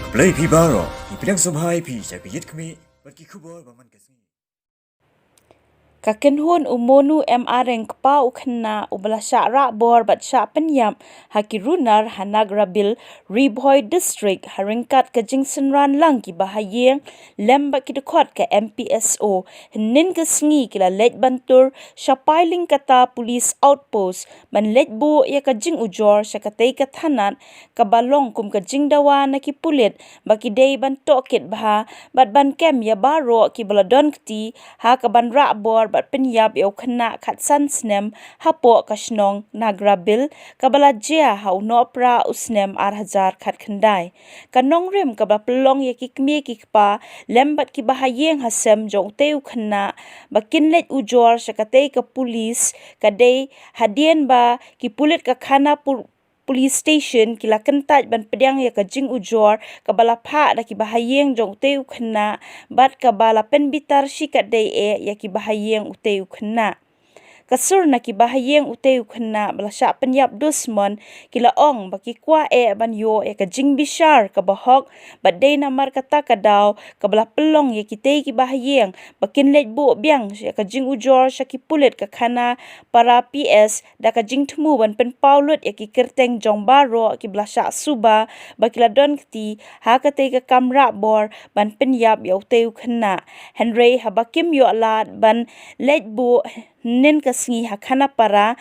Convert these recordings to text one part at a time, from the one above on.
Play Pibaro, Ipidang Subhai Pi, Shakiyit Kmi, but Kikubo, Baman Kasi. Kakenhun umonu MReng kpa ukhenna ubala syara bor bat sya penyam hakirunar hanagrabil Riboy District haringkat ke Jingsenran lang ki bahayeng lembak ki dekot ke MPSO henin ke sengi kila lej bantur syapailing kata police outpost ban lej bu ya ke jing ujor syakatei ke thanat ke balong kum ke jing dawa na ki pulit baki dei ban tokit bah bat ban kem ya baro ki baladon kti ha ke ban ra bor bat penyap eu kena khatsan snem hapo kasnong nagrabil kabala jia hau no pra usnem 8,000 khat khandai kanong rim kabla pelong ye ki kmi ki kpa lembat ki bahayeng hasem jong teu khna bakin let ujor sakatei ke polis kadei hadien ba ki pulit ka khana police station kila kentaj ban pedang ya kajing ujor kabala pha da ki bahayeng jong teu khna bat kabala penbitar shikat dei ya ki bahayeng uteu khna kasur na ki bahayeng uteu khna blasha penyap dusmon kila ong baki kwa ban yo ka jing bishar ka bahok badai namar kata kadau ka bala pelong ye kitei ki bahayeng bakin let bu biang ka jing ujor shaki pulit ka khana para PS da ka jing thmu ban pen paulut ye ki kerteng jong baro ki blasha suba bakila don kti ha ka te ka kamra bor ban penyap yo uteu khna henry habakim yo lat ban let bu nin ka sngi hakana para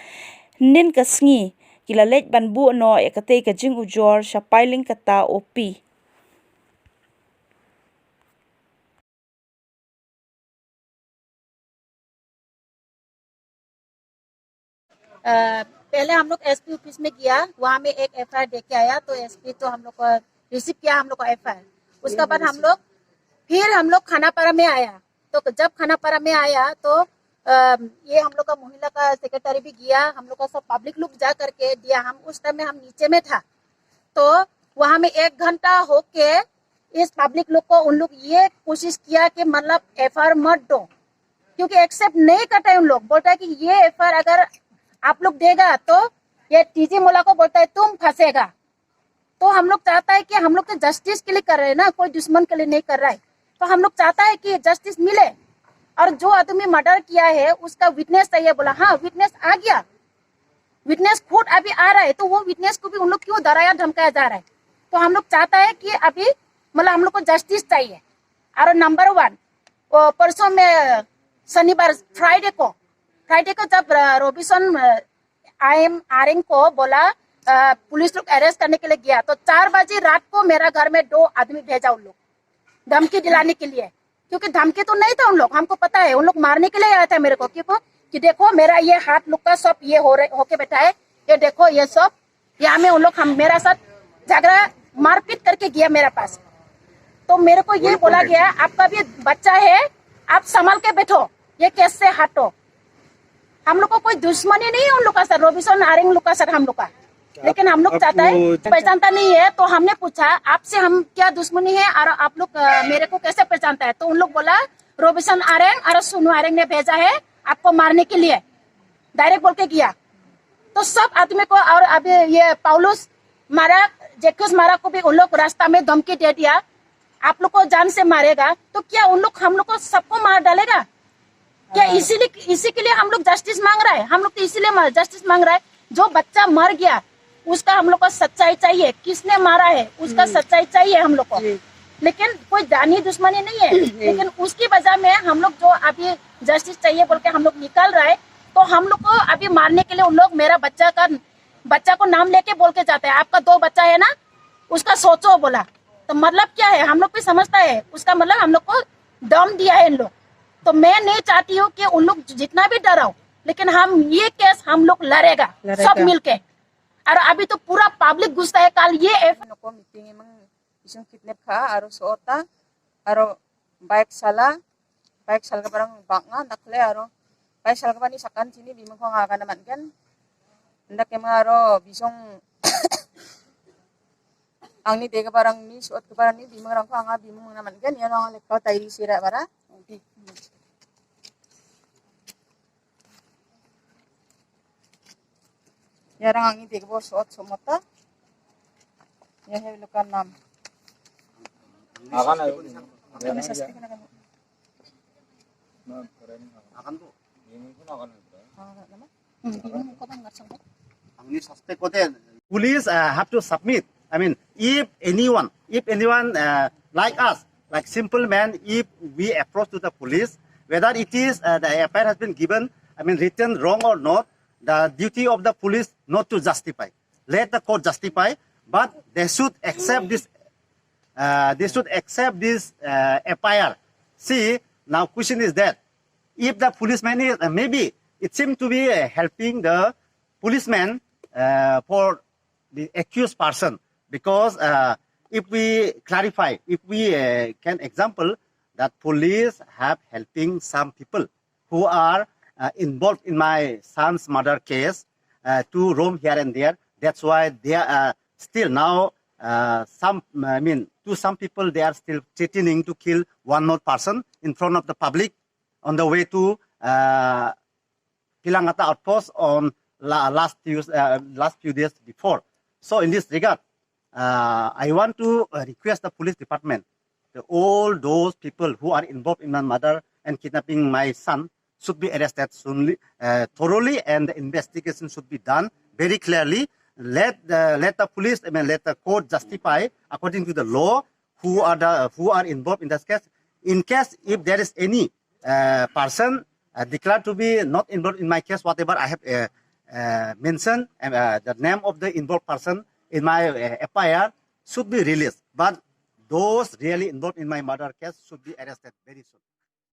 nin ka sngi kila lej ban bu no ya kate ka jing ujor syapailing kata opi पहले हम लोग SP office में गया, वहाँ में एक FIR दे के आया, तो एसपी तो हम लोग को रिसीव किया हम लोग को एफआईआर। उसके बाद हम लोग खानापारा में आया। तो जब खानापारा में आया तो ये हम लोग का महिला का सेक्रेटरी भी गया, हम लोग का सब पब्लिक लोग जा करके दिया। हम उस टाइम में हम नीचे में था, तो वहाँ में 1 घंटा होके इस पब्लिक लोग को उन लोग ये कोशिश किया कि मतलब एफआईआर मत दो, क्योंकि एक्सेप्ट नहीं करता है। उन लोग बोलता है कि ये एफआईआर अगर आप लोग देगा तो ये टीजी मोला को बोलता है तुम फंसेगा। तो हम लोग चाहता है कि हम लोग तो जस्टिस के लिए कर रहे हैं ना, कोई दुश्मन के लिए नहीं कर रहा है। तो हम लोग चाहता है कि जस्टिस मिले, और जो आदमी मर्डर किया है उसका विटनेस चाहिए। बोला हाँ, विटनेस आ गया, विटनेस खुद अभी आ रहा है, तो वो विटनेस को भी उन लोग क्यों डराया धमकाया जा रहा है। तो हम लोग चाहता है कि अभी मतलब हम लोग को जस्टिस चाहिए। और नंबर 1 परसों में शनिवार फ्राइडे को जब रोबिसन आरेंग को बोला पुलिस लोग अरेस्ट करने के लिए गया, तो 4 बजे रात को मेरा घर में 2 आदमी भेजा उन लोग धमकी दिलाने के लिए। क्योंकि धमकी तो नहीं था, उन लोग हमको पता है, उन लोग मारने के लिए आया था मेरे को। क्यों कि देखो मेरा ये हाथ लुक्का सब ये होके बैठा है, ये देखो ये सब यहाँ में उन लोग हम मेरा साथ झगड़ा मारपीट करके गया मेरा पास। तो मेरे को ये बोला गया आपका भी बच्चा है, आप संभाल के बैठो, ये केस से हटो। हम लोग को कोई दुश्मनी नहीं है उन लोग का सर, रोबिसन आरेंग लोग का सर हम लोग का। लेकिन हम लोग चाहता है, पहचानता नहीं है। तो हमने पूछा आपसे हम क्या दुश्मनी है और आप लोग मेरे को कैसे पहचानता है। तो उन लोग बोला रोबिसन आरेंग और सुनु आरेंग ने भेजा है आपको मारने के लिए, डायरेक्ट बोल के किया। तो सब आदमी को, और अभी ये पाउलुस मारा, जेक्यूस मारा को भी उन लोग रास्ता में धमकी दे दिया आप लोग को जान से मारेगा। तो क्या उन लोग हम लोग को सबको मार डालेगा क्या? इसी के लिए हम लोग जस्टिस मांग रहा है। हम लोग तो इसीलिए जस्टिस मांग रहा है। जो बच्चा मर गया उसका हम लोग को सच्चाई चाहिए, किसने मारा है उसका सच्चाई चाहिए हम लोग को। लेकिन कोई जानी दुश्मनी नहीं है, लेकिन उसकी वजह में हम लोग जो अभी जस्टिस चाहिए बोल के हम लोग निकाल रहा है। तो हम लोग को अभी मारने के लिए उन लोग मेरा बच्चा को नाम लेके बोल के जाते हैं आपका 2 बच्चा है ना, उसका सोचो बोला। तो मतलब क्या है, हम लोग भी समझता है उसका मतलब हम लोग को दम दिया है इन लोग। तो मैं नहीं चाहती हूँ कि उन लोग जितना भी डराओ, लेकिन हम ये केस हम लोग लड़ेगा सब मिलके। और अभी तो पूरा पब्लिक गुस्सा है। कल ये को meeting emang isung kidnap ka aro soota aro baik salah ka barang banga nakle aro baik salah ka bani sakan sini bimang ko nga naman kan ndak emang aro bisong ang ni dega barang ni suot ka barang ni bimang rang ko nga bimang naman kan yan ang lekko tayo sira bara. Yarang ang hindi ko suot sumata. Yan yung lukan nam. Kami suspect na kami. Naman? Hindi ko bang ngasang ko? suspect police have to submit. I mean, if anyone like us, like simple man, if we approach to the police, whether it is the FIR has been given, I mean, written wrong or not, the duty of the police not to justify. Let the court justify, but they should accept this. FIR. See, now question is that if the policeman is maybe it seems to be helping the policeman for the accused person, because if we clarify, if we can example that police have helping some people who are involved in my son's murder case to roam here and there. That's why they are still now to some people they are still threatening to kill one more person in front of the public on the way to Pilangata outpost on last few days before. So in this regard, I want to request the police department, all those people who are involved in my murder and kidnapping my son should be arrested soon, thoroughly, and the investigation should be done very clearly. Let the police, let the court justify according to the law who are involved in this case. In case if there is any person declared to be not involved in my case, whatever I have mentioned, the name of the involved person in my FIR should be released. But those really involved in my murder case should be arrested very soon.